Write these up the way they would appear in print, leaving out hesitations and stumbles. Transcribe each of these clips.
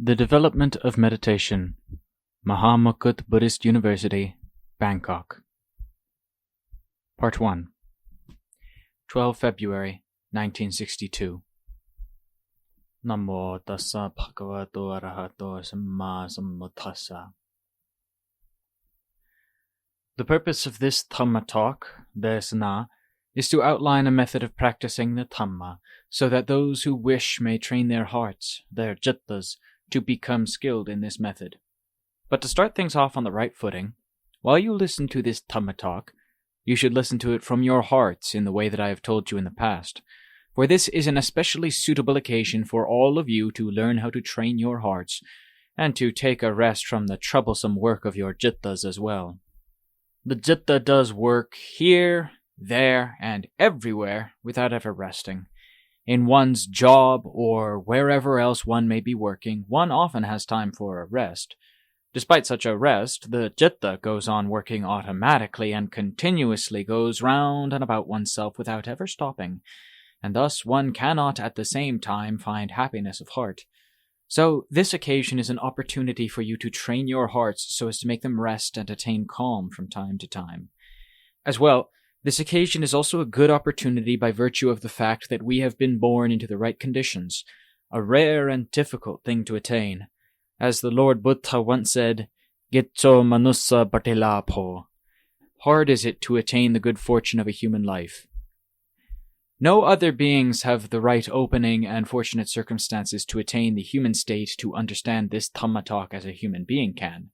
The Development of Meditation, Mahamukut Buddhist University, Bangkok. Part 1. 12 February 1962. Namo tassa bhagavato arahato samma sambuddhassa. The purpose of this Dhamma talk, desana, is to outline a method of practicing the Dhamma, so that those who wish may train their hearts, their jittas, to become skilled in this method. But to start things off on the right footing, while you listen to this Dhamma talk, you should listen to it from your hearts in the way that I have told you in the past, for this is an especially suitable occasion for all of you to learn how to train your hearts, and to take a rest from the troublesome work of your jittas as well. The jitta does work here, there, and everywhere without ever resting. In one's job or wherever else one may be working, one often has time for a rest. Despite such a rest, the jitta goes on working automatically and continuously goes round and about oneself without ever stopping, and thus one cannot at the same time find happiness of heart. So this occasion is an opportunity for you to train your hearts so as to make them rest and attain calm from time to time. As well, this occasion is also a good opportunity by virtue of the fact that we have been born into the right conditions, a rare and difficult thing to attain. As the Lord Buddha once said, Gitso manussa bhatilapho. Hard is it to attain the good fortune of a human life. No other beings have the right opening and fortunate circumstances to attain the human state to understand this Dhamma talk as a human being can.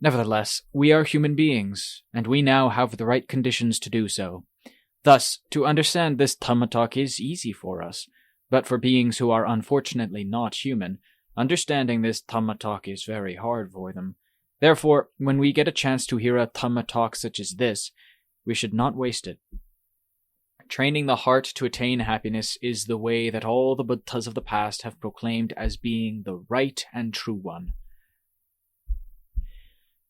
Nevertheless, we are human beings, and we now have the right conditions to do so. Thus, to understand this Dhamma talk is easy for us, but for beings who are unfortunately not human, understanding this Dhamma talk is very hard for them. Therefore, when we get a chance to hear a Dhamma talk such as this, we should not waste it. Training the heart to attain happiness is the way that all the Buddhas of the past have proclaimed as being the right and true one.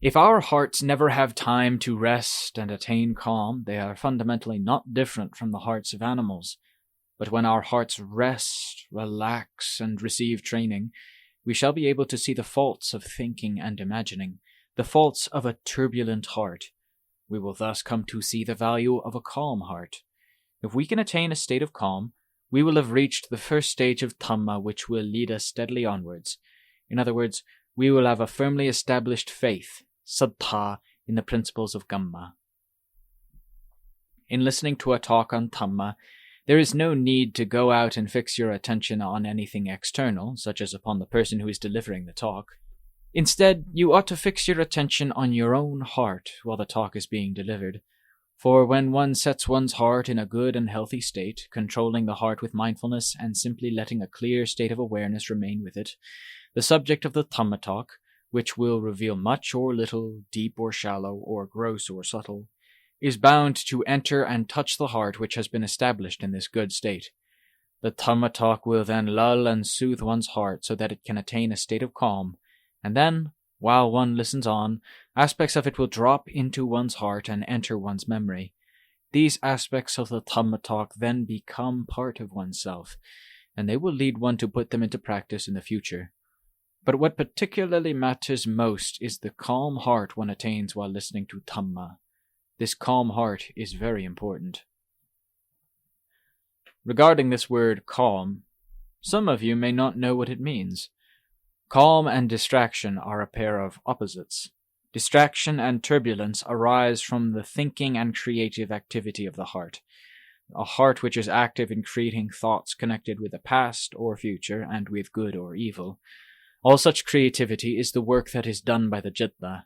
If our hearts never have time to rest and attain calm, they are fundamentally not different from the hearts of animals. But when our hearts rest, relax, and receive training, we shall be able to see the faults of thinking and imagining, the faults of a turbulent heart. We will thus come to see the value of a calm heart. If we can attain a state of calm, we will have reached the first stage of Dhamma, which will lead us steadily onwards. In other words, we will have a firmly established faith, saddha, in the principles of Dhamma. In listening to a talk on Dhamma, there is no need to go out and fix your attention on anything external, such as upon the person who is delivering the talk. Instead, you ought to fix your attention on your own heart while the talk is being delivered. For when one sets one's heart in a good and healthy state, controlling the heart with mindfulness and simply letting a clear state of awareness remain with it, the subject of the Dhamma talk, which will reveal much or little, deep or shallow, or gross or subtle, is bound to enter and touch the heart which has been established in this good state. The Dhamma talk will then lull and soothe one's heart so that it can attain a state of calm, and then, while one listens on, aspects of it will drop into one's heart and enter one's memory. These aspects of the Dhamma talk then become part of oneself, and they will lead one to put them into practice in the future. But what particularly matters most is the calm heart one attains while listening to Dhamma. This calm heart is very important. Regarding this word calm, some of you may not know what it means. Calm and distraction are a pair of opposites. Distraction and turbulence arise from the thinking and creative activity of the heart. A heart which is active in creating thoughts connected with the past or future and with good or evil. All such creativity is the work that is done by the jitta.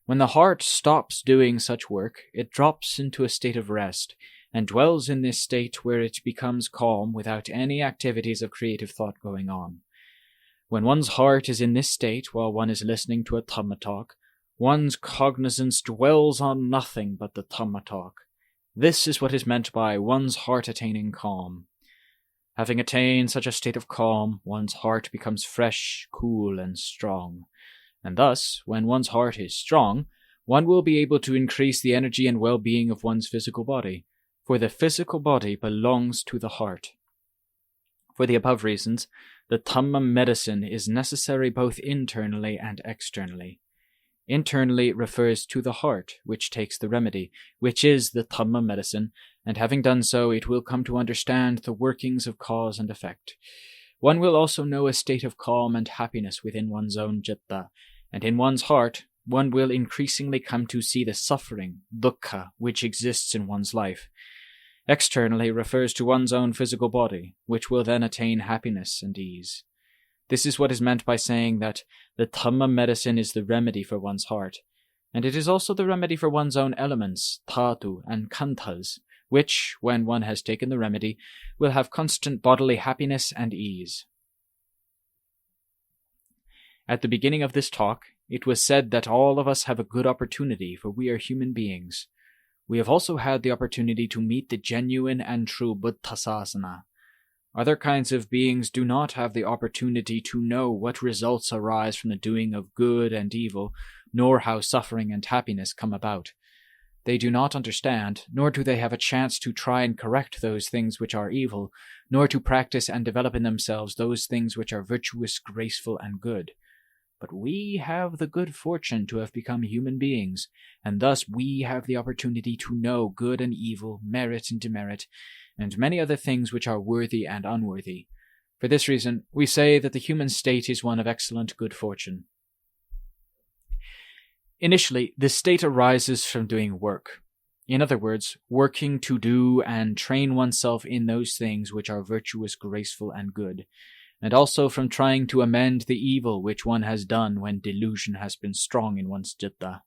When the heart stops doing such work, it drops into a state of rest, and dwells in this state where it becomes calm without any activities of creative thought going on. When one's heart is in this state while one is listening to a Dhamma talk, one's cognizance dwells on nothing but the Dhamma talk. This is what is meant by one's heart attaining calm. Having attained such a state of calm, one's heart becomes fresh, cool, and strong. And thus, when one's heart is strong, one will be able to increase the energy and well-being of one's physical body, for the physical body belongs to the heart. For the above reasons, the Dhamma medicine is necessary both internally and externally. Internally refers to the heart, which takes the remedy, which is the Dhamma medicine, and having done so, it will come to understand the workings of cause and effect. One will also know a state of calm and happiness within one's own citta, and in one's heart, one will increasingly come to see the suffering, dukkha, which exists in one's life. Externally refers to one's own physical body, which will then attain happiness and ease. This is what is meant by saying that the Dhamma medicine is the remedy for one's heart, and it is also the remedy for one's own elements, dhatu and khandhas, which, when one has taken the remedy, will have constant bodily happiness and ease. At the beginning of this talk, it was said that all of us have a good opportunity, for we are human beings. We have also had the opportunity to meet the genuine and true Buddhasasana. Other kinds of beings do not have the opportunity to know what results arise from the doing of good and evil, nor how suffering and happiness come about. They do not understand, nor do they have a chance to try and correct those things which are evil, nor to practice and develop in themselves those things which are virtuous, graceful, and good. But we have the good fortune to have become human beings, and thus we have the opportunity to know good and evil, merit and demerit, and many other things which are worthy and unworthy. For this reason, we say that the human state is one of excellent good fortune. Initially, this state arises from doing work. In other words, working to do and train oneself in those things which are virtuous, graceful, and good, and also from trying to amend the evil which one has done when delusion has been strong in one's citta.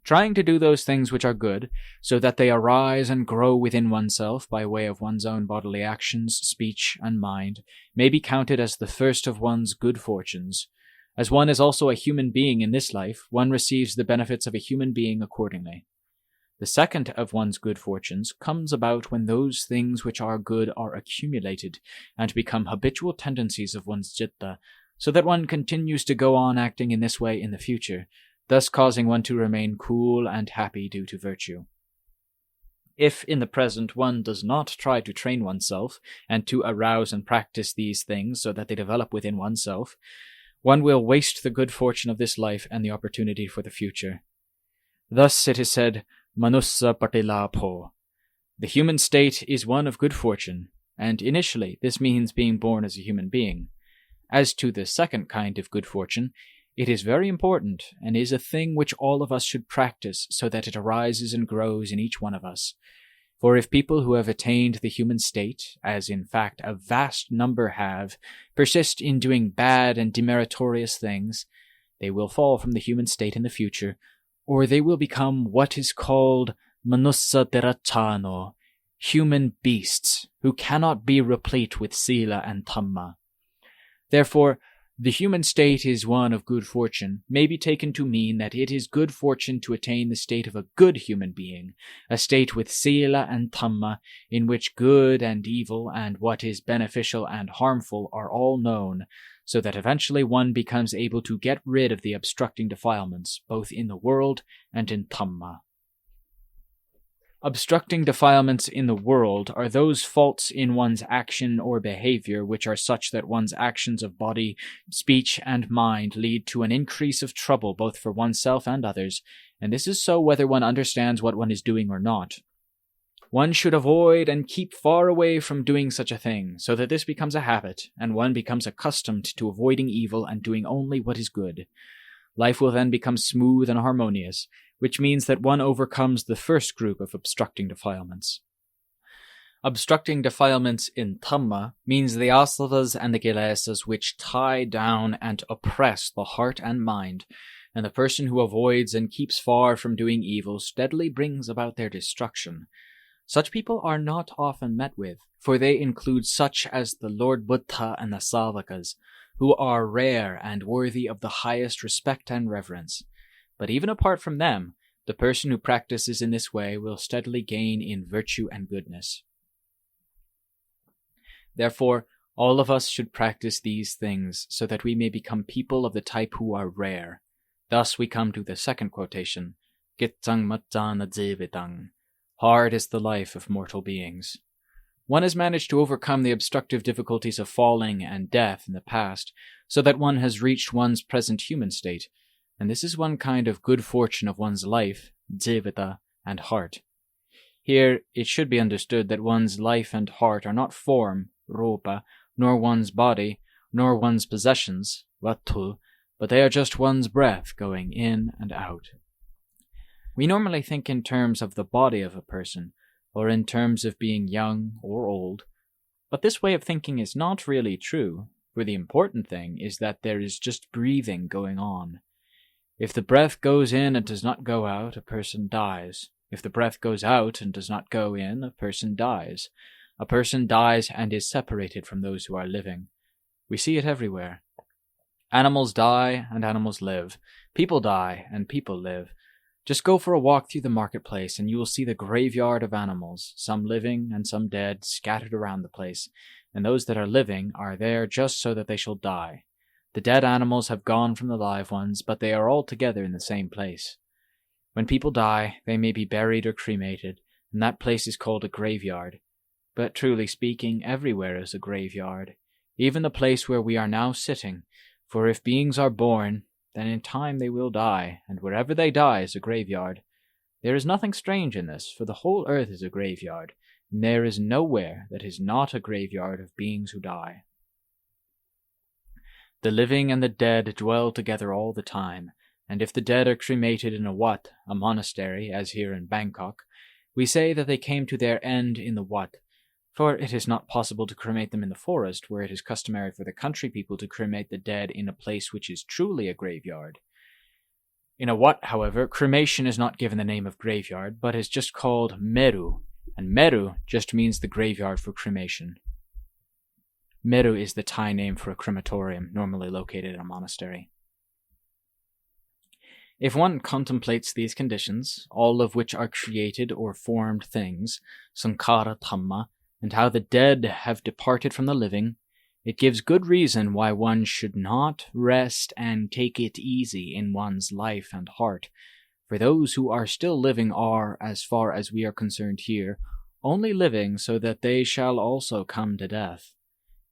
Trying to do those things which are good, so that they arise and grow within oneself by way of one's own bodily actions, speech, and mind, may be counted as the first of one's good fortunes. As one is also a human being in this life, one receives the benefits of a human being accordingly. The second of one's good fortunes comes about when those things which are good are accumulated and become habitual tendencies of one's citta, so that one continues to go on acting in this way in the future, thus causing one to remain cool and happy due to virtue. If in the present one does not try to train oneself and to arouse and practice these things so that they develop within oneself, one will waste the good fortune of this life and the opportunity for the future. Thus it is said, Manussa Patilapho. The human state is one of good fortune, and initially this means being born as a human being. As to the second kind of good fortune, it is very important, and is a thing which all of us should practice so that it arises and grows in each one of us. For if people who have attained the human state, as in fact a vast number have, persist in doing bad and demeritorious things, they will fall from the human state in the future, or they will become what is called Sīlaratano, human beasts, who cannot be replete with Sīla and Dhamma. Therefore, the human state is one of good fortune, may be taken to mean that it is good fortune to attain the state of a good human being, a state with Sīla and Dhamma, in which good and evil and what is beneficial and harmful are all known, so that eventually one becomes able to get rid of the obstructing defilements, both in the world and in Dhamma. Obstructing defilements in the world are those faults in one's action or behavior which are such that one's actions of body, speech, and mind lead to an increase of trouble both for oneself and others, and this is so whether one understands what one is doing or not. One should avoid and keep far away from doing such a thing, so that this becomes a habit, and one becomes accustomed to avoiding evil and doing only what is good. Life will then become smooth and harmonious, which means that one overcomes the first group of obstructing defilements. Obstructing defilements in Dhamma means the asavas and the kilesas which tie down and oppress the heart and mind, and the person who avoids and keeps far from doing evil steadily brings about their destruction. Such people are not often met with, for they include such as the Lord Buddha and the Savakas, who are rare and worthy of the highest respect and reverence. But even apart from them, the person who practices in this way will steadily gain in virtue and goodness. Therefore, all of us should practice these things so that we may become people of the type who are rare. Thus we come to the second quotation, Gittang mattana jivitang. Hard is the life of mortal beings. One has managed to overcome the obstructive difficulties of falling and death in the past, so that one has reached one's present human state, and this is one kind of good fortune of one's life, jivata, and heart. Here, it should be understood that one's life and heart are not form, rupa, nor one's body, nor one's possessions, vattu, but they are just one's breath going in and out. We normally think in terms of the body of a person, or in terms of being young or old, but this way of thinking is not really true, for the important thing is that there is just breathing going on. If the breath goes in and does not go out, a person dies. If the breath goes out and does not go in, a person dies. A person dies and is separated from those who are living. We see it everywhere. Animals die and animals live. People die and people live. Just go for a walk through the marketplace and you will see the graveyard of animals, some living and some dead, scattered around the place, and those that are living are there just so that they shall die. The dead animals have gone from the live ones, but they are all together in the same place. When people die, they may be buried or cremated, and that place is called a graveyard. But truly speaking, everywhere is a graveyard, even the place where we are now sitting, for if beings are born, then in time they will die, and wherever they die is a graveyard. There is nothing strange in this, for the whole earth is a graveyard, and there is nowhere that is not a graveyard of beings who die. The living and the dead dwell together all the time, and if the dead are cremated in a wat, a monastery, as here in Bangkok, we say that they came to their end in the wat, for it is not possible to cremate them in the forest, where it is customary for the country people to cremate the dead in a place which is truly a graveyard. In a wat, however, cremation is not given the name of graveyard, but is just called meru, and meru just means the graveyard for cremation. Meru is the Thai name for a crematorium, normally located in a monastery. If one contemplates these conditions, all of which are created or formed things, sankhara dhamma, and how the dead have departed from the living, it gives good reason why one should not rest and take it easy in one's life and heart, for those who are still living are, as far as we are concerned here, only living so that they shall also come to death.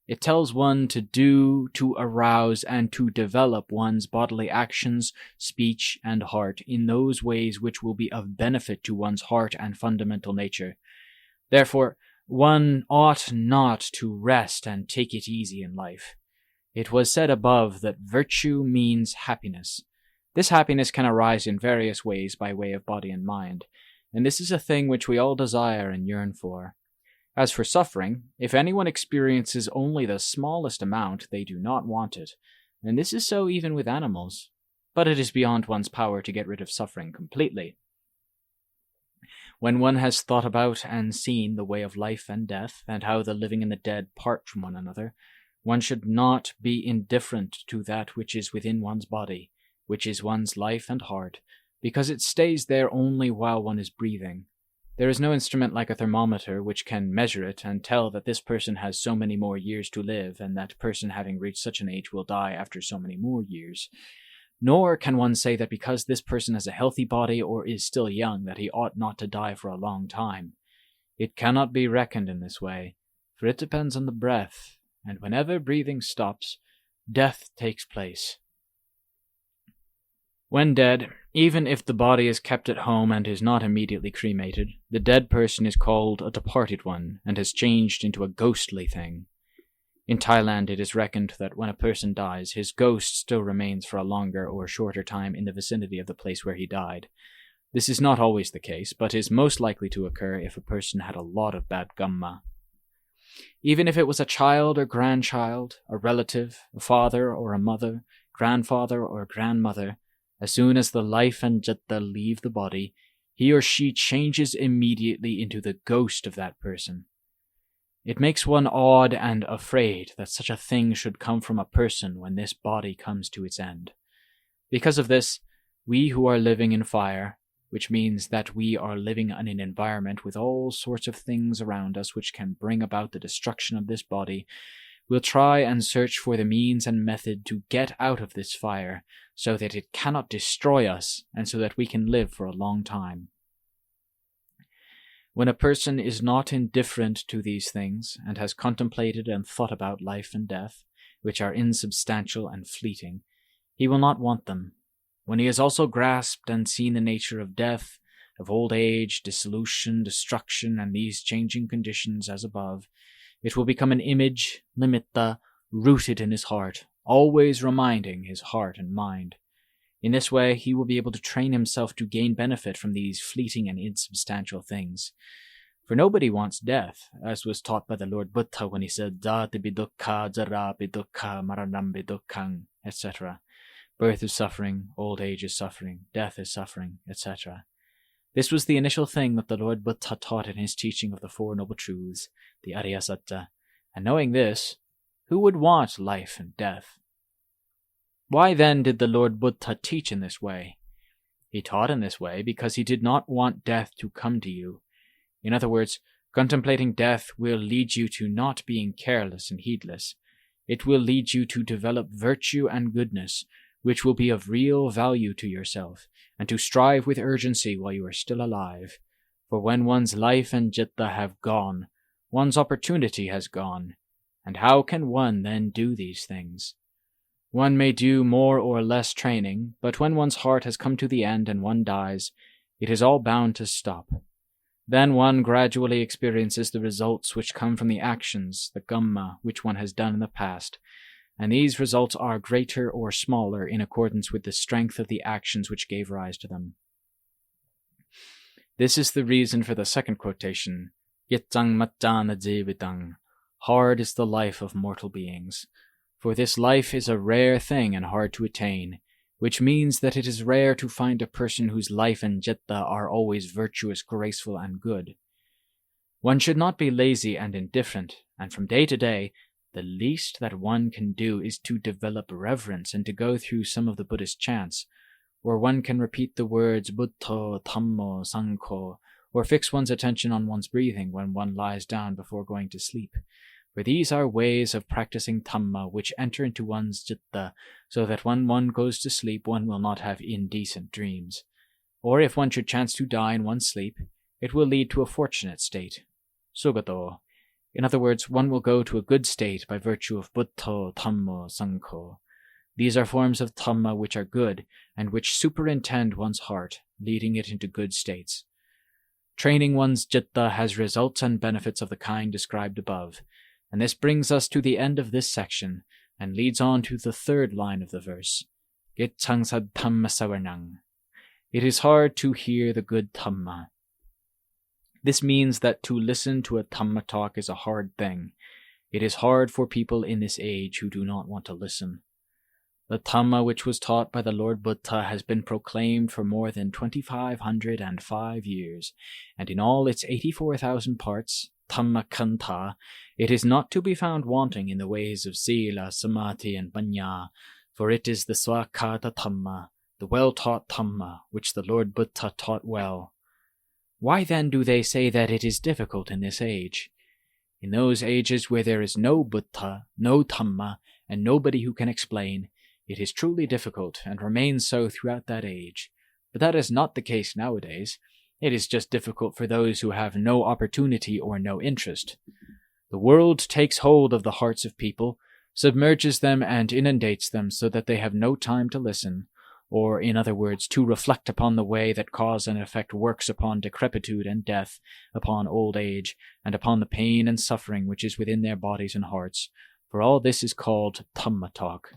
It tells one to do, to arouse, and to develop one's bodily actions, speech, and heart in those ways which will be of benefit to one's heart and fundamental nature. Therefore, one ought not to rest and take it easy in life. It was said above that virtue means happiness. This happiness can arise in various ways by way of body and mind, and this is a thing which we all desire and yearn for. As for suffering, if anyone experiences only the smallest amount, they do not want it, and this is so even with animals. But it is beyond one's power to get rid of suffering completely. When one has thought about and seen the way of life and death, and how the living and the dead part from one another, one should not be indifferent to that which is within one's body, which is one's life and heart, because it stays there only while one is breathing. There is no instrument like a thermometer which can measure it and tell that this person has so many more years to live, and that person having reached such an age will die after so many more years. Nor can one say that because this person has a healthy body or is still young that he ought not to die for a long time. It cannot be reckoned in this way, for it depends on the breath, and whenever breathing stops, death takes place. When dead, even if the body is kept at home and is not immediately cremated, the dead person is called a departed one and has changed into a ghostly thing. In Thailand, it is reckoned that when a person dies, his ghost still remains for a longer or shorter time in the vicinity of the place where he died. This is not always the case, but is most likely to occur if a person had a lot of bad Dhamma. Even if it was a child or grandchild, a relative, a father or a mother, grandfather or grandmother, as soon as the life and citta leave the body, he or she changes immediately into the ghost of that person. It makes one awed and afraid that such a thing should come from a person when this body comes to its end. Because of this, we who are living in fire, which means that we are living in an environment with all sorts of things around us which can bring about the destruction of this body, will try and search for the means and method to get out of this fire so that it cannot destroy us and so that we can live for a long time. When a person is not indifferent to these things, and has contemplated and thought about life and death, which are insubstantial and fleeting, he will not want them. When he has also grasped and seen the nature of death, of old age, dissolution, destruction, and these changing conditions as above, it will become an image, nimitta, rooted in his heart, always reminding his heart and mind. In this way, he will be able to train himself to gain benefit from these fleeting and insubstantial things. For nobody wants death, as was taught by the Lord Buddha when he said, Jati bidukkha, jara bidukkha, maranam bidukkhaṃ, etc. Birth is suffering, old age is suffering, death is suffering, etc. This was the initial thing that the Lord Buddha taught in his teaching of the Four Noble Truths, the Arya Satta. And knowing this, who would want life and death? Why then did the Lord Buddha teach in this way? He taught in this way because he did not want death to come to you. In other words, contemplating death will lead you to not being careless and heedless. It will lead you to develop virtue and goodness, which will be of real value to yourself, and to strive with urgency while you are still alive. For when one's life and citta have gone, one's opportunity has gone. And how can one then do these things? One may do more or less training, but when one's heart has come to the end and one dies, it is all bound to stop. Then one gradually experiences the results which come from the actions, the Dhamma, which one has done in the past, and these results are greater or smaller in accordance with the strength of the actions which gave rise to them. This is the reason for the second quotation, Yittang mattana jivitang, hard is the life of mortal beings. For this life is a rare thing and hard to attain, which means that it is rare to find a person whose life and citta are always virtuous, graceful, and good. One should not be lazy and indifferent, and from day to day, the least that one can do is to develop reverence and to go through some of the Buddhist chants, or one can repeat the words Buddho, Dhammo, Sangho, or fix one's attention on one's breathing when one lies down before going to sleep. For these are ways of practicing Dhamma which enter into one's citta, so that when one goes to sleep one will not have indecent dreams. Or if one should chance to die in one's sleep, it will lead to a fortunate state. Sugato. In other words, one will go to a good state by virtue of Buddho, Dhammo, Sangho. These are forms of Dhamma which are good, and which superintend one's heart, leading it into good states. Training one's citta has results and benefits of the kind described above, and this brings us to the end of this section, and leads on to the third line of the verse. Gitchang sad Dhamma savarnang. It is hard to hear the good Dhamma. This means that to listen to a Dhamma talk is a hard thing. It is hard for people in this age who do not want to listen. The Dhamma which was taught by the Lord Buddha has been proclaimed for more than 2,505 years, and in all its 84,000 parts, Dhamma Kantha, it is not to be found wanting in the ways of Sila, Samadhi, and Panya, for it is the Swakata Dhamma, the well-taught Dhamma, which the Lord Buddha taught well. Why then do they say that it is difficult in this age? In those ages where there is no Buddha, no Dhamma, and nobody who can explain, it is truly difficult, and remains so throughout that age. But that is not the case nowadays. It is just difficult for those who have no opportunity or no interest. The world takes hold of the hearts of people, submerges them and inundates them so that they have no time to listen, or, in other words, to reflect upon the way that cause and effect works upon decrepitude and death, upon old age, and upon the pain and suffering which is within their bodies and hearts, for all this is called Dhamma talk.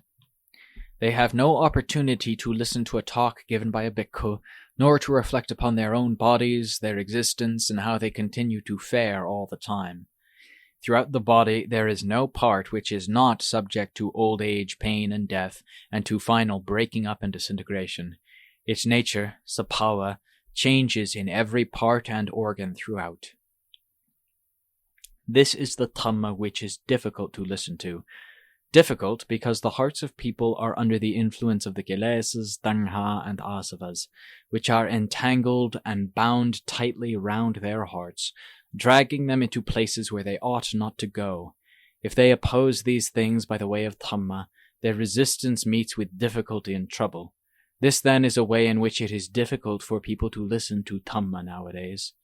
They have no opportunity to listen to a talk given by a bhikkhu, nor to reflect upon their own bodies, their existence, and how they continue to fare all the time. Throughout the body there is no part which is not subject to old age, pain, and death, and to final breaking up and disintegration. Its nature, sabhava, changes in every part and organ throughout. This is the Dhamma which is difficult to listen to. Difficult because the hearts of people are under the influence of the kilesas, tanha, and asavas, which are entangled and bound tightly round their hearts, dragging them into places where they ought not to go. If they oppose these things by the way of Dhamma, their resistance meets with difficulty and trouble. This then is a way in which it is difficult for people to listen to Dhamma nowadays.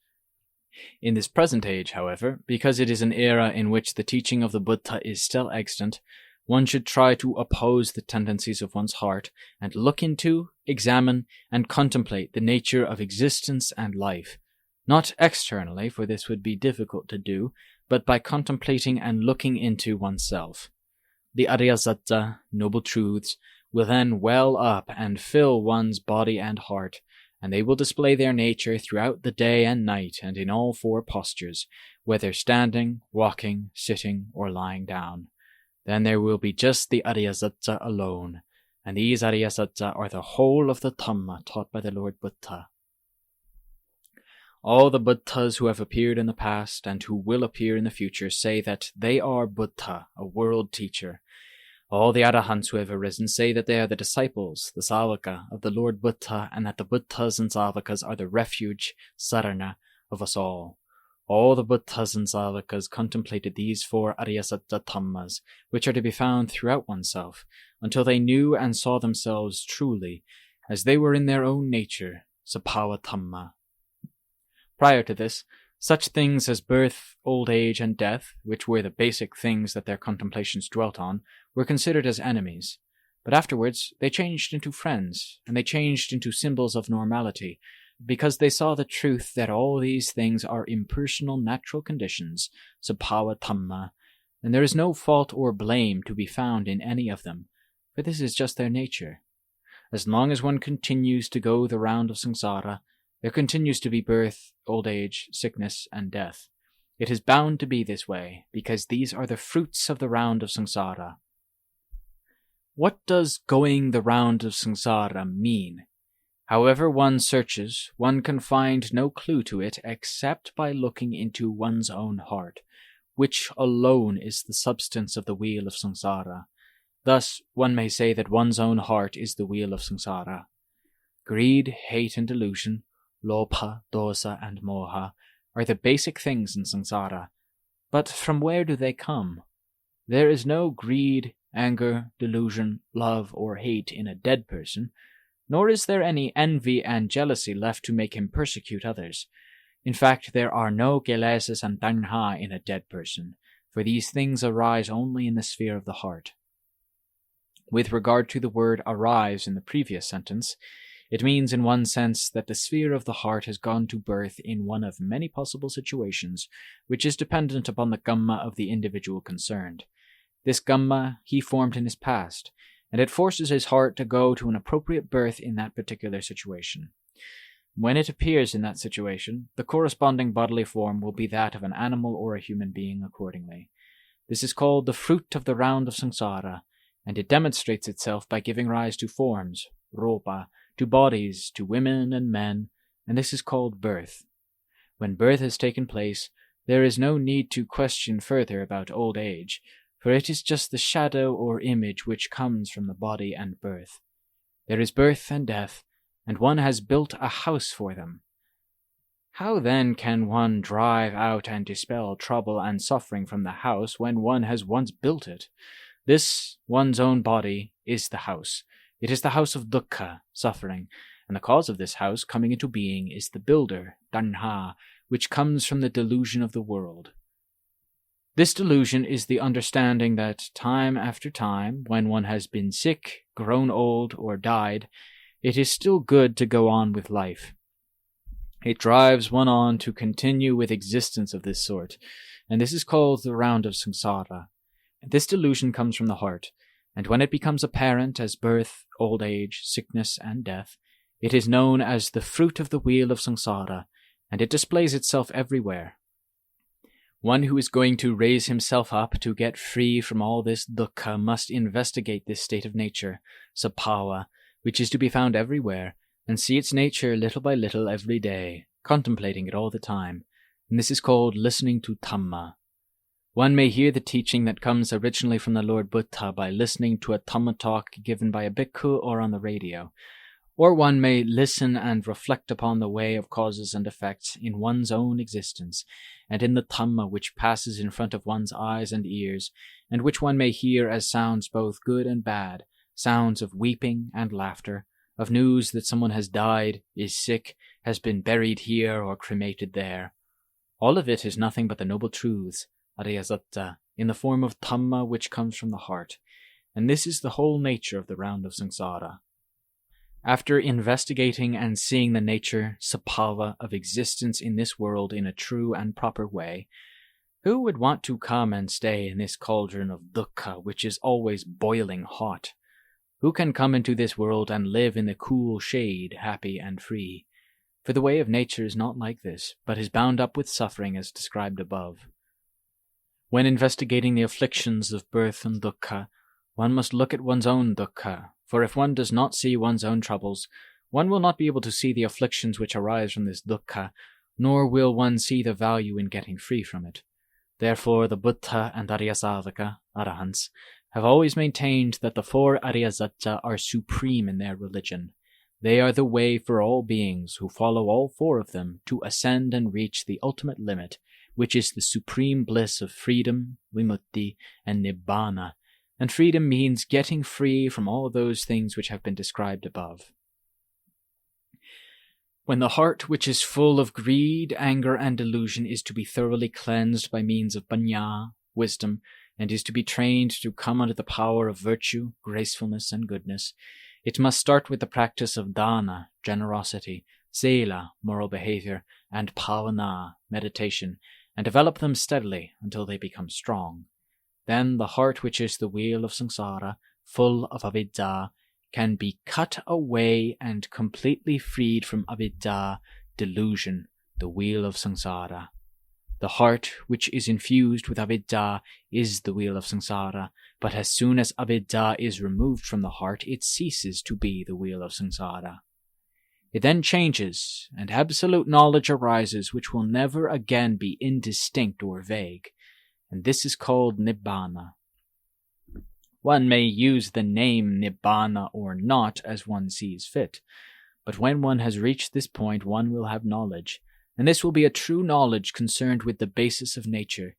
In this present age, however, because it is an era in which the teaching of the Buddha is still extant, one should try to oppose the tendencies of one's heart and look into, examine, and contemplate the nature of existence and life. Not externally, for this would be difficult to do, but by contemplating and looking into oneself. The Ariyasatta, noble truths, will then well up and fill one's body and heart, and they will display their nature throughout the day and night and in all four postures, whether standing, walking, sitting, or lying down. Then there will be just the Ariyasatta alone, and these Ariyasatta are the whole of the Dhamma taught by the Lord Buddha. All the Buddhas who have appeared in the past and who will appear in the future say that they are Buddha, a world teacher. All the Arahants who have arisen say that they are the disciples, the Savaka, of the Lord Buddha, and that the Buddhas and Savakas are the refuge, sarana, of us all. All the Buddhas and Savakas contemplated these four Ariyasatta Dhammas, which are to be found throughout oneself, until they knew and saw themselves truly, as they were in their own nature, Sabhava Dhamma. Prior to this, such things as birth, old age, and death, which were the basic things that their contemplations dwelt on, were considered as enemies. But afterwards they changed into friends, and they changed into symbols of normality, because they saw the truth that all these things are impersonal natural conditions, Sabhava Dhamma, and there is no fault or blame to be found in any of them, for this is just their nature. As long as one continues to go the round of samsara, there continues to be birth, old age, sickness, and death. It is bound to be this way, because these are the fruits of the round of samsara. What does going the round of samsara mean? However one searches, one can find no clue to it except by looking into one's own heart, which alone is the substance of the wheel of samsara. Thus, one may say that one's own heart is the wheel of samsara. Greed, hate, and delusion, lobha, dosa, and moha, are the basic things in samsara. But from where do they come? There is no greed, anger, delusion, love, or hate in a dead person, nor is there any envy and jealousy left to make him persecute others. In fact, there are no kilesas and tanha in a dead person, for these things arise only in the sphere of the heart. With regard to the word arise in the previous sentence, it means in one sense that the sphere of the heart has gone to birth in one of many possible situations, which is dependent upon the gamma of the individual concerned. This gamma he formed in his past, and it forces his heart to go to an appropriate birth in that particular situation. When it appears in that situation, the corresponding bodily form will be that of an animal or a human being accordingly. This is called the fruit of the round of samsara, and it demonstrates itself by giving rise to forms, ropa, to bodies, to women and men, and this is called birth. When birth has taken place, there is no need to question further about old age, for it is just the shadow or image which comes from the body and birth. There is birth and death, and one has built a house for them. How then can one drive out and dispel trouble and suffering from the house when one has once built it? This, one's own body, is the house. It is the house of dukkha, suffering, and the cause of this house coming into being is the builder, tanha, which comes from the delusion of the world. This delusion is the understanding that time after time, when one has been sick, grown old, or died, it is still good to go on with life. It drives one on to continue with existence of this sort, and this is called the round of samsara. This delusion comes from the heart, and when it becomes apparent as birth, old age, sickness, and death, it is known as the fruit of the wheel of samsara, and it displays itself everywhere. One who is going to raise himself up to get free from all this dukkha must investigate this state of nature, sabhava, which is to be found everywhere, and see its nature little by little every day, contemplating it all the time, and this is called listening to Dhamma. One may hear the teaching that comes originally from the Lord Buddha by listening to a Dhamma talk given by a bhikkhu or on the radio, or one may listen and reflect upon the way of causes and effects in one's own existence, and in the Dhamma which passes in front of one's eyes and ears, and which one may hear as sounds both good and bad, sounds of weeping and laughter, of news that someone has died, is sick, has been buried here or cremated there. All of it is nothing but the noble truths, Ariyasatta, in the form of Dhamma which comes from the heart, and this is the whole nature of the round of samsara. After investigating and seeing the nature, sabhava, of existence in this world in a true and proper way, who would want to come and stay in this cauldron of dukkha which is always boiling hot? Who can come into this world and live in the cool shade, happy and free? For the way of nature is not like this, but is bound up with suffering as described above. When investigating the afflictions of birth and dukkha, one must look at one's own dukkha, for if one does not see one's own troubles, one will not be able to see the afflictions which arise from this dukkha, nor will one see the value in getting free from it. Therefore the Buddha and Aryasavaka, Arahants, have always maintained that the 4 Ariyasatta are supreme in their religion. They are the way for all beings who follow all 4 of them to ascend and reach the ultimate limit, which is the supreme bliss of freedom, vimutti, and nibbana. And freedom means getting free from all those things which have been described above. When the heart which is full of greed, anger, and delusion is to be thoroughly cleansed by means of panya, wisdom, and is to be trained to come under the power of virtue, gracefulness, and goodness, it must start with the practice of dana, generosity, sila, moral behavior, and bhavana, meditation, and develop them steadily until they become strong. Then the heart which is the wheel of samsara, full of avidya, can be cut away and completely freed from avidya, delusion, the wheel of samsara. The heart which is infused with avidya is the wheel of samsara, but as soon as avidya is removed from the heart, it ceases to be the wheel of samsara. It then changes, and absolute knowledge arises which will never again be indistinct or vague, and this is called nibbana. One may use the name nibbana or not as one sees fit, but when one has reached this point one will have knowledge, and this will be a true knowledge concerned with the basis of nature.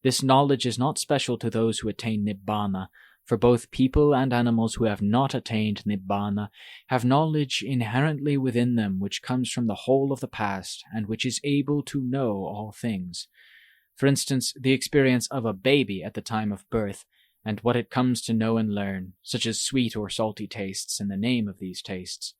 This knowledge is not special to those who attain nibbana, for both people and animals who have not attained nibbana have knowledge inherently within them which comes from the whole of the past and which is able to know all things. For instance, the experience of a baby at the time of birth, and what it comes to know and learn, such as sweet or salty tastes and the name of these tastes.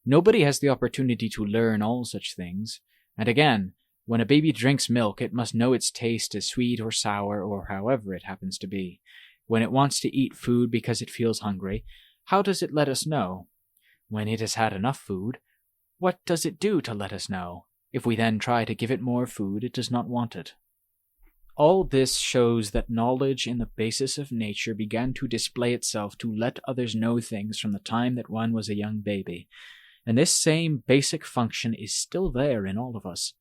Nobody has the opportunity to learn all such things, and again, when a baby drinks milk, it must know its taste as sweet or sour or however it happens to be. When it wants to eat food because it feels hungry, how does it let us know? When it has had enough food, what does it do to let us know? If we then try to give it more food, it does not want it. All this shows that knowledge in the basis of nature began to display itself to let others know things from the time that one was a young baby, and this same basic function is still there in all of us.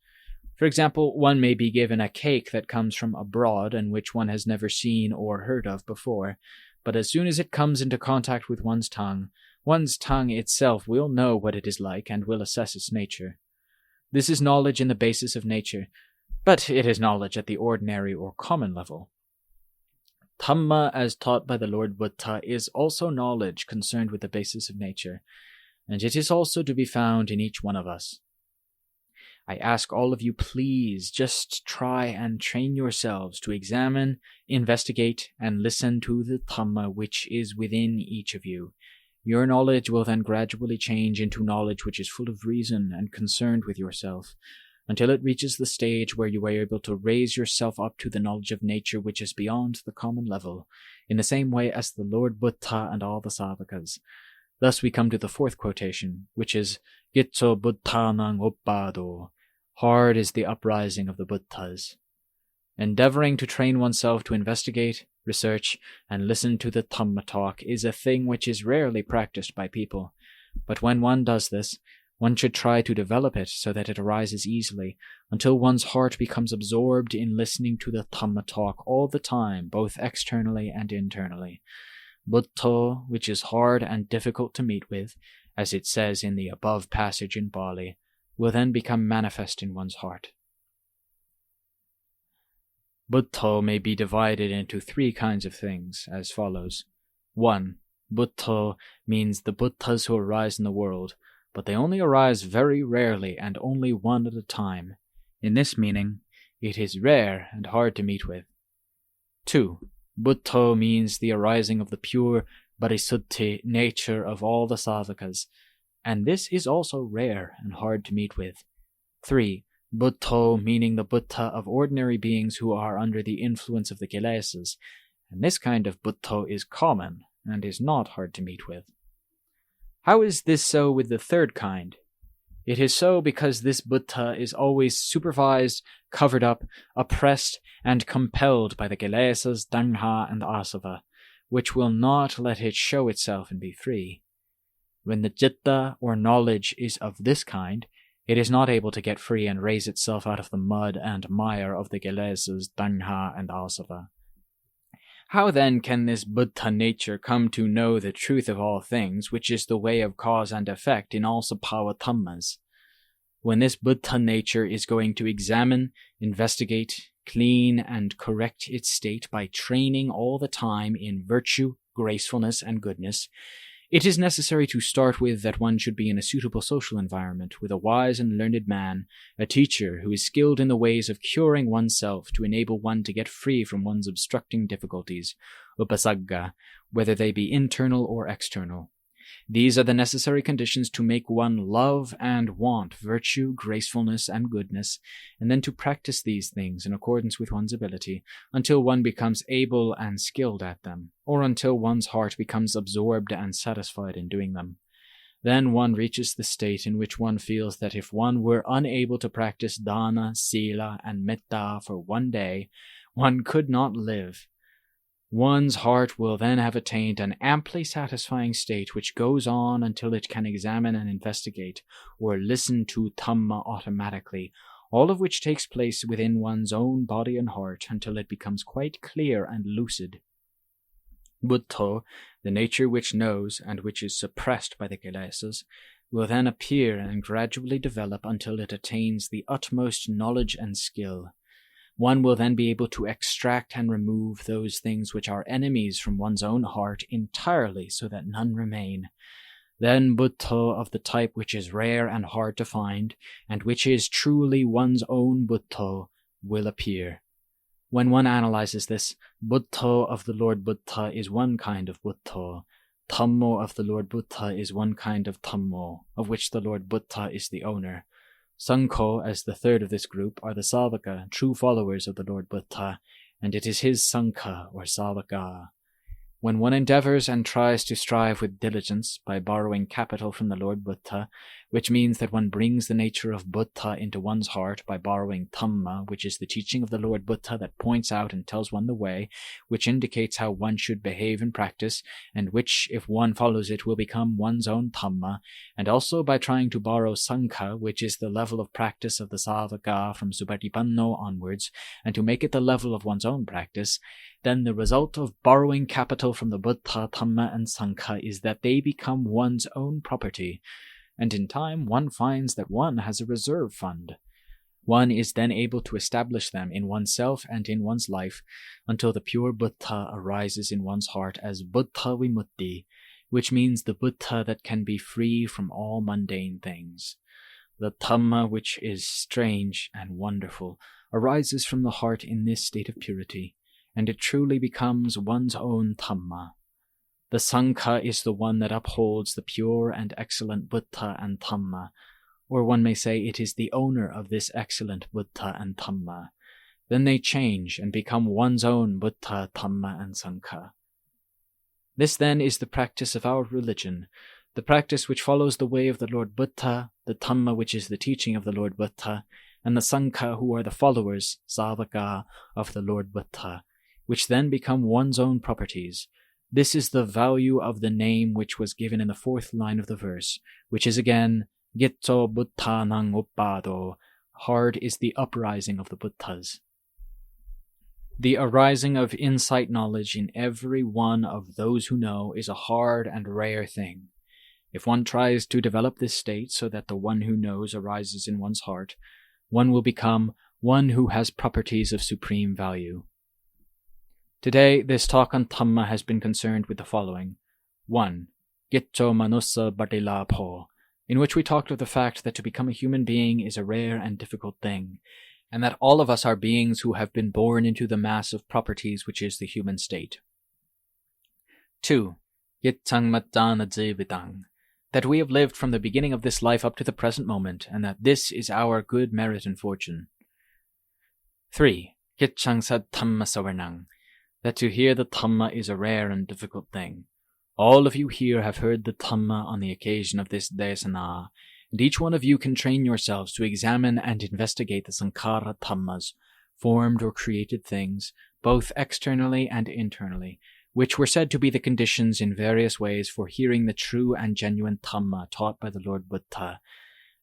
For example, one may be given a cake that comes from abroad and which one has never seen or heard of before, but as soon as it comes into contact with one's tongue itself will know what it is like and will assess its nature. This is knowledge in the basis of nature, but it is knowledge at the ordinary or common level. Dhamma, as taught by the Lord Buddha, is also knowledge concerned with the basis of nature, and it is also to be found in each one of us. I ask all of you, please just try and train yourselves to examine, investigate, and listen to the Dhamma which is within each of you. Your knowledge will then gradually change into knowledge which is full of reason and concerned with yourself, until it reaches the stage where you are able to raise yourself up to the knowledge of nature which is beyond the common level, in the same way as the Lord Buddha and all the Savakas. Thus we come to the 4th quotation, which is Gitso Buddhanang Uppado. Hard is the uprising of the Buddhas. Endeavoring to train oneself to investigate, research, and listen to the Dhamma talk is a thing which is rarely practiced by people, but when one does this, one should try to develop it so that it arises easily, until one's heart becomes absorbed in listening to the Dhamma talk all the time, both externally and internally. Buddha, which is hard and difficult to meet with, as it says in the above passage in Bali, will then become manifest in one's heart. Buddha may be divided into 3 kinds of things, as follows. 1. Buddha means the Buddhas who arise in the world, but they only arise very rarely and only one at a time. In this meaning, It is rare and hard to meet with. 2. Buddho means the arising of the pure Bodhisuddhi nature of all the sadhakas, and this is also rare and hard to meet with. 3. Buddho meaning the Buddha of ordinary beings who are under the influence of the kilesas, and this kind of Buddho is common and is not hard to meet with. How is this so with the third kind? It is so because this Buddha is always supervised, covered up, oppressed, and compelled by the kilesas, Dhamma, and asava, which will not let it show itself and be free. When the citta or knowledge is of this kind, it is not able to get free and raise itself out of the mud and mire of the kilesas, Dhamma, and asava. How then can this Buddha nature come to know the truth of all things, which is the way of cause and effect in all sabhava dhammas? When this Buddha nature is going to examine, investigate, clean, and correct its state by training all the time in virtue, gracefulness, and goodness, it is necessary to start with that one should be in a suitable social environment with a wise and learned man, a teacher who is skilled in the ways of curing oneself to enable one to get free from one's obstructing difficulties, upasagga, whether they be internal or external. These are the necessary conditions to make one love and want virtue, gracefulness, and goodness, and then to practice these things in accordance with one's ability, until one becomes able and skilled at them, or until one's heart becomes absorbed and satisfied in doing them. Then one reaches the state in which one feels that if one were unable to practice dana, sila, and metta for one day, one could not live. One's heart will then have attained an amply satisfying state which goes on until it can examine and investigate, or listen to Dhamma automatically, all of which takes place within one's own body and heart until it becomes quite clear and lucid. Buddho, the nature which knows and which is suppressed by the kilesas, will then appear and gradually develop until it attains the utmost knowledge and skill. One will then be able to extract and remove those things which are enemies from one's own heart entirely so that none remain. Then Buddho of the type which is rare and hard to find, and which is truly one's own Buddho, will appear. When one analyzes this, Buddho of the Lord Buddha is one kind of Buddho. Dhammo of the Lord Buddha is one kind of Dhammo, of which the Lord Buddha is the owner. Sangho, as the third of this group, are the Savaka, true followers of the Lord Buddha, and it is his Sangha or Savaka. When one endeavors and tries to strive with diligence by borrowing capital from the Lord Buddha, which means that one brings the nature of Buddha into one's heart by borrowing Dhamma, which is the teaching of the Lord Buddha that points out and tells one the way, which indicates how one should behave and practice, and which, if one follows it, will become one's own Dhamma, and also by trying to borrow Sangha, which is the level of practice of the Savaka from Supatipanno onwards, and to make it the level of one's own practice, then the result of borrowing capital from the Buddha, Dhamma, and Sangha is that they become one's own property, and in time one finds that one has a reserve fund. One is then able to establish them in oneself and in one's life until the pure Buddha arises in one's heart as Buddha Vimutti, which means the Buddha that can be free from all mundane things. The Dhamma, which is strange and wonderful, arises from the heart in this state of purity, and it truly becomes one's own Dhamma. The Sangha is the one that upholds the pure and excellent Buddha and Dhamma, or one may say it is the owner of this excellent Buddha and Dhamma. Then they change and become one's own Buddha, Dhamma, and Sangha. This then is the practice of our religion, the practice which follows the way of the Lord Buddha, the Dhamma which is the teaching of the Lord Buddha, and the Sangha who are the followers, Savaka, of the Lord Buddha, which then become one's own properties. This is the value of the name which was given in the fourth line of the verse, which is again, Gitto Buddhanang Uppado, hard is the uprising of the Buddhas. The arising of insight knowledge in every one of those who know is a hard and rare thing. If one tries to develop this state so that the one who knows arises in one's heart, one will become one who has properties of supreme value. Today, this talk on Dhamma has been concerned with the following. 1. Gitto Manussa Bhatilapo, in which we talked of the fact that to become a human being is a rare and difficult thing. and that all of us are beings who have been born into the mass of properties which is the human state. 2. Yittang matana jivitang, that we have lived from the beginning of this life up to the present moment, and that this is our good merit and fortune. 3. Yittang sad Dhamma savarnang, that to hear the Dhamma is a rare and difficult thing. All of you here have heard the Dhamma on the occasion of this desana, and each one of you can train yourselves to examine and investigate the sankhara dhammas, formed or created things, both externally and internally, which were said to be the conditions in various ways for hearing the true and genuine Dhamma taught by the Lord Buddha.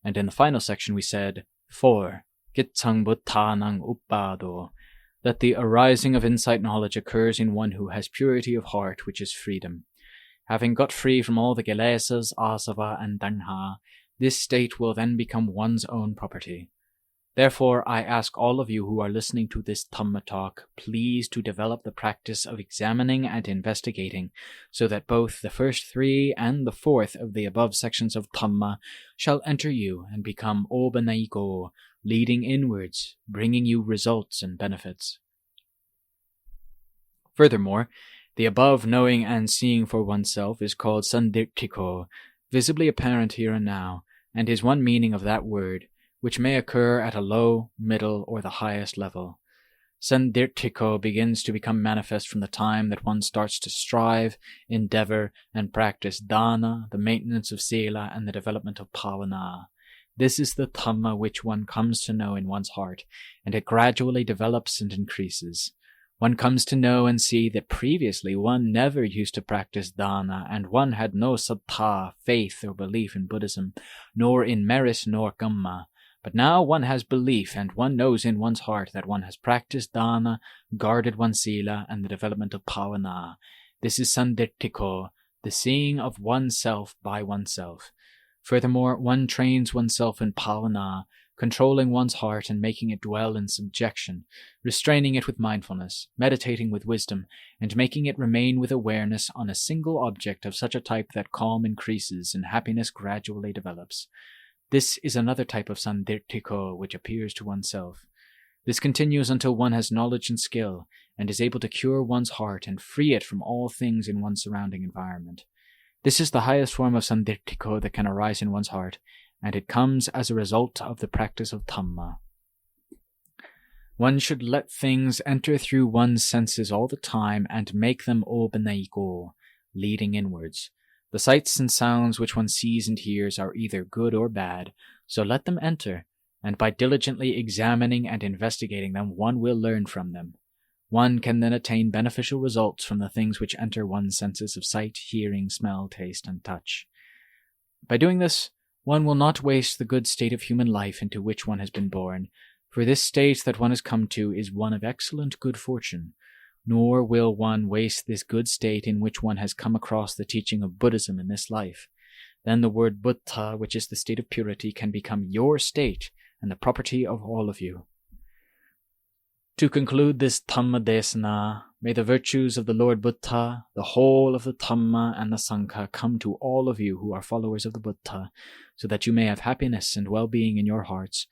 And in the final section we said, 4. Gitsang buddhanang uppado, that the arising of insight knowledge occurs in one who has purity of heart, which is freedom. Having got free from all the kilesas, asava, and tanha, this state will then become one's own property. Therefore, I ask all of you who are listening to this Dhamma talk, please to develop the practice of examining and investigating, so that both the first 3 and the 4th of the above sections of Dhamma shall enter you and become obanaiko, leading inwards, bringing you results and benefits. Furthermore, the above knowing and seeing for oneself is called sandirtiko, visibly apparent here and now, and is one meaning of that word, which may occur at a low, middle, or the highest level. Sandirtiko begins to become manifest from the time that one starts to strive, endeavor, and practice dana, the maintenance of sila, and the development of pavana. This is the Dhamma which one comes to know in one's heart, and it gradually develops and increases. One comes to know and see that previously one never used to practice dana, and one had no saddha, faith or belief in Buddhism, nor in merit nor kamma. But now one has belief, and one knows in one's heart that one has practiced dana, guarded one's sila, and the development of pavana. This is sandirtiko, the seeing of oneself by oneself. Furthermore, one trains oneself in pavana, controlling one's heart and making it dwell in subjection, restraining it with mindfulness, meditating with wisdom, and making it remain with awareness on a single object of such a type that calm increases and happiness gradually develops. This is another type of sandirtiko which appears to oneself. This continues until one has knowledge and skill, and is able to cure one's heart and free it from all things in one's surrounding environment. This is the highest form of sandirtiko that can arise in one's heart, and it comes as a result of the practice of Dhamma. One should let things enter through one's senses all the time and make them obanaiko, leading inwards. The sights and sounds which one sees and hears are either good or bad, so let them enter, and by diligently examining and investigating them, one will learn from them. One can then attain beneficial results from the things which enter one's senses of sight, hearing, smell, taste, and touch. By doing this, one will not waste the good state of human life into which one has been born, for this state that one has come to is one of excellent good fortune, nor will one waste this good state in which one has come across the teaching of Buddhism in this life. Then the word Buddha, which is the state of purity, can become your state and the property of all of you. To conclude this Dhamma Desana, may the virtues of the Lord Buddha, the whole of the Dhamma and the Sangha come to all of you who are followers of the Buddha, so that you may have happiness and well-being in your hearts,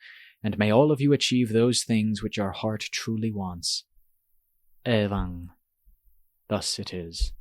and may all of you achieve those things which your heart truly wants. Evang. Thus it is.